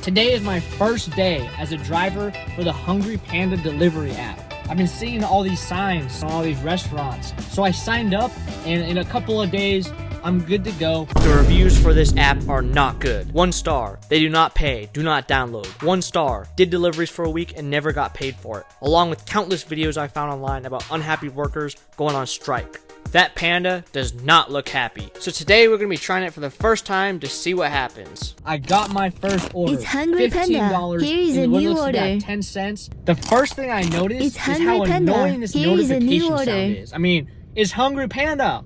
Today is my first day as a driver for the Hungry Panda delivery app. I've been seeing all these signs on all these restaurants, so I signed up, and in a couple of days, I'm good to go. The reviews for this app are not good. 1 star, they do not pay, do not download. 1 star, did deliveries for a week and never got paid for it. Along with countless videos I found online about unhappy workers going on strike. That panda does not look happy. So today we're going to be trying it for the first time to see what happens. I got my first order. It's Hungry Panda. $15. Here is a new order. 10 cents. The first thing I noticed It's is how Hungry Panda. annoying this Here is a new notification order. sound is. I mean, it's Hungry Panda.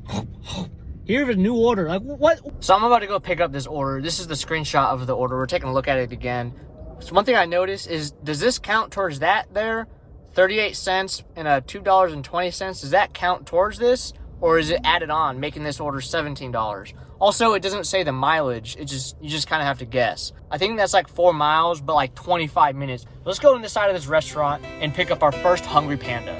Here's a new order. Like, what? So I'm about to go pick up this order. This is the screenshot of the order. We're taking a look at it again. So one thing I noticed is, does this count towards that there? 38 cents and $2.20. Does that count towards this? Or is it added on, making this order $17? Also, it doesn't say the mileage. You just kind of have to guess. I think that's like 4 miles, but like 25 minutes. Let's go inside of this restaurant and pick up our first Hungry Panda.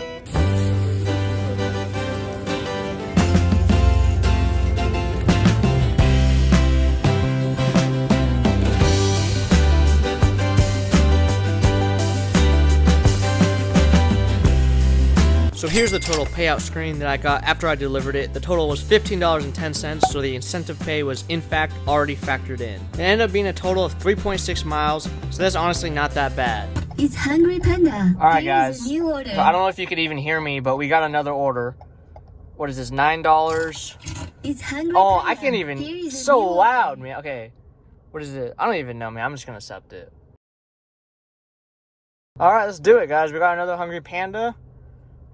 So here's the total payout screen that I got after I delivered it. The total was $15.10, so the incentive pay was in fact already factored in. It ended up being a total of 3.6 miles, so that's honestly not that bad. It's Hungry Panda. Alright Here is guys, a new order. so I don't know if you could even hear me, but we got another order. What is this, $9? It's Hungry Oh, Panda. I can't even, Here is a so new order. loud, man. Okay, what is it? I don't even know, man. I'm just gonna accept it. Alright, let's do it, guys. We got another Hungry Panda.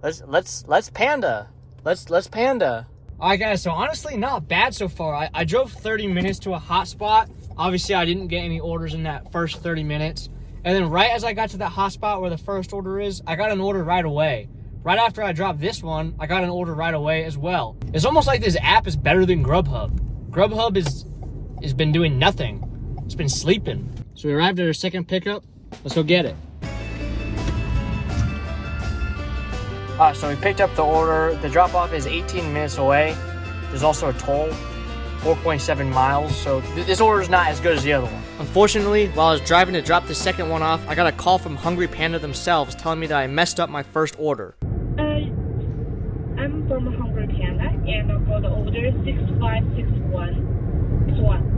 Let's panda. Let's panda. Alright guys, so honestly not bad so far. I drove 30 minutes to a hot spot. Obviously I didn't get any orders in that first 30 minutes. And then right as I got to that hot spot where the first order is, I got an order right away. Right after I dropped this one, I got an order right away as well. It's almost like this app is better than Grubhub. Grubhub has been doing nothing. It's been sleeping. So we arrived at our second pickup. Let's go get it. Alright, so we picked up the order. The drop-off is 18 minutes away. There's also a toll, 4.7 miles, so this order is not as good as the other one. Unfortunately, while I was driving to drop the second one off, I got a call from Hungry Panda themselves telling me that I messed up my first order. I'm from Hungry Panda, and for the order 6561, it's one.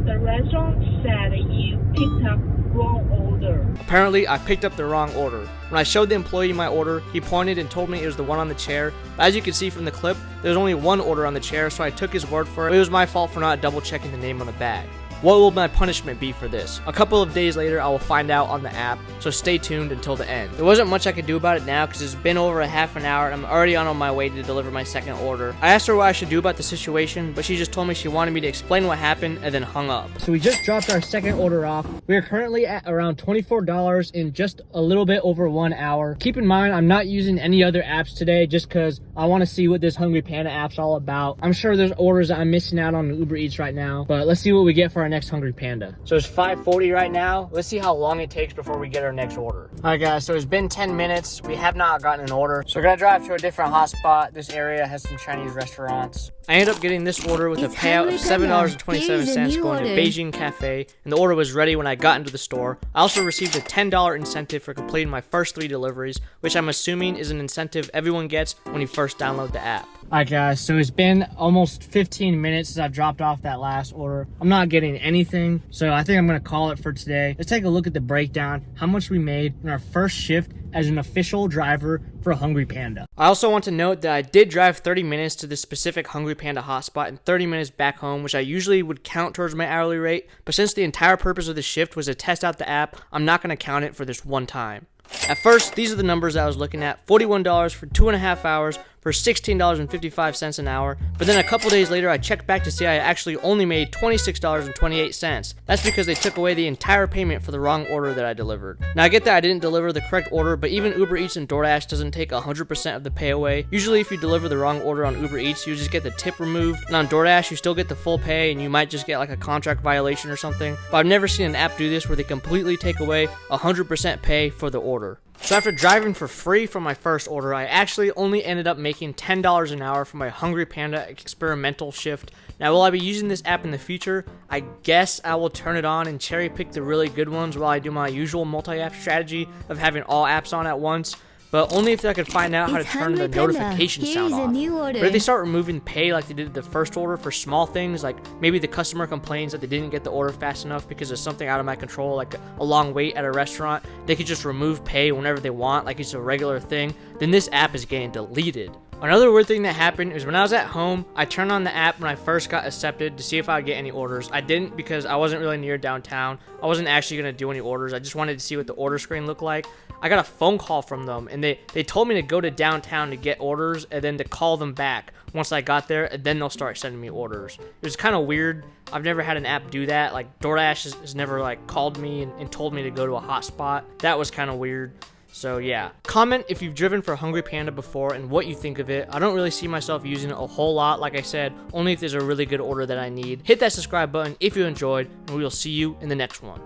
The restaurant said you picked up wrong order. Apparently, I picked up the wrong order. When I showed the employee my order, he pointed and told me it was the one on the chair. But as you can see from the clip, there was only one order on the chair, so I took his word for it. It was my fault for not double checking the name on the bag. What will my punishment be for this? A couple of days later, I will find out on the app, so stay tuned until the end. There wasn't much I could do about it now because it's been over a half an hour and I'm already on my way to deliver my second order. I asked her what I should do about the situation, but she just told me she wanted me to explain what happened and then hung up. So we just dropped our second order off. We are currently at around $24 in just a little bit over 1 hour. Keep in mind, I'm not using any other apps today just because I want to see what this Hungry Panda app's all about. I'm sure there's orders that I'm missing out on Uber Eats right now, but let's see what we get for our next Hungry Panda. So it's 5:40 right now. Let's see how long it takes before we get our next order. Alright guys, so it's been 10 minutes. We have not gotten an order. So we're gonna drive to a different hotspot. This area has some Chinese restaurants. I ended up getting this order with a payout of $7.27 going to Beijing Cafe, and the order was ready when I got into the store. I also received a $10 incentive for completing my first 3 deliveries, which I'm assuming is an incentive everyone gets when you first download the app. Alright guys, so it's been almost 15 minutes since I've dropped off that last order. I'm not getting anything, so I think I'm gonna call it for today. Let's take a look at the breakdown, how much we made in our first shift as an official driver for Hungry Panda. I also want to note that I did drive 30 minutes to this specific Hungry Panda hotspot and 30 minutes back home, which I usually would count towards my hourly rate, but since the entire purpose of the shift was to test out the app, I'm not going to count it for this one time. At first, these are the numbers I was looking at: $41 for 2.5 hours for $16.55 an hour, but then a couple days later I checked back to see I actually only made $26.28. That's because they took away the entire payment for the wrong order that I delivered. Now I get that I didn't deliver the correct order, but even Uber Eats and DoorDash doesn't take 100% of the pay away. Usually if you deliver the wrong order on Uber Eats, you just get the tip removed, and on DoorDash you still get the full pay and you might just get like a contract violation or something. But I've never seen an app do this where they completely take away 100% pay for the order. So after driving for free for my first order, I actually only ended up making $10 an hour for my Hungry Panda experimental shift. Now, will I be using this app in the future? I guess I will turn it on and cherry pick the really good ones while I do my usual multi-app strategy of having all apps on at once. But only if I could find out how to It's turn the Hungry Panda. notification Here sound is a off. new order. But if they start removing pay like they did the first order for small things, like maybe the customer complains that they didn't get the order fast enough because of something out of my control, like a long wait at a restaurant, they could just remove pay whenever they want, like it's a regular thing, then this app is getting deleted. Another weird thing that happened is when I was at home, I turned on the app when I first got accepted to see if I would get any orders. I didn't because I wasn't really near downtown. I wasn't actually going to do any orders. I just wanted to see what the order screen looked like. I got a phone call from them, and they told me to go to downtown to get orders and then to call them back once I got there, and then they'll start sending me orders. It was kind of weird. I've never had an app do that. Like, DoorDash has never like called me and told me to go to a hotspot. That was kind of weird. So yeah, comment if you've driven for Hungry Panda before and what you think of it. I don't really see myself using it a whole lot, like I said, only if there's a really good order that I need. Hit that subscribe button if you enjoyed, and we will see you in the next one.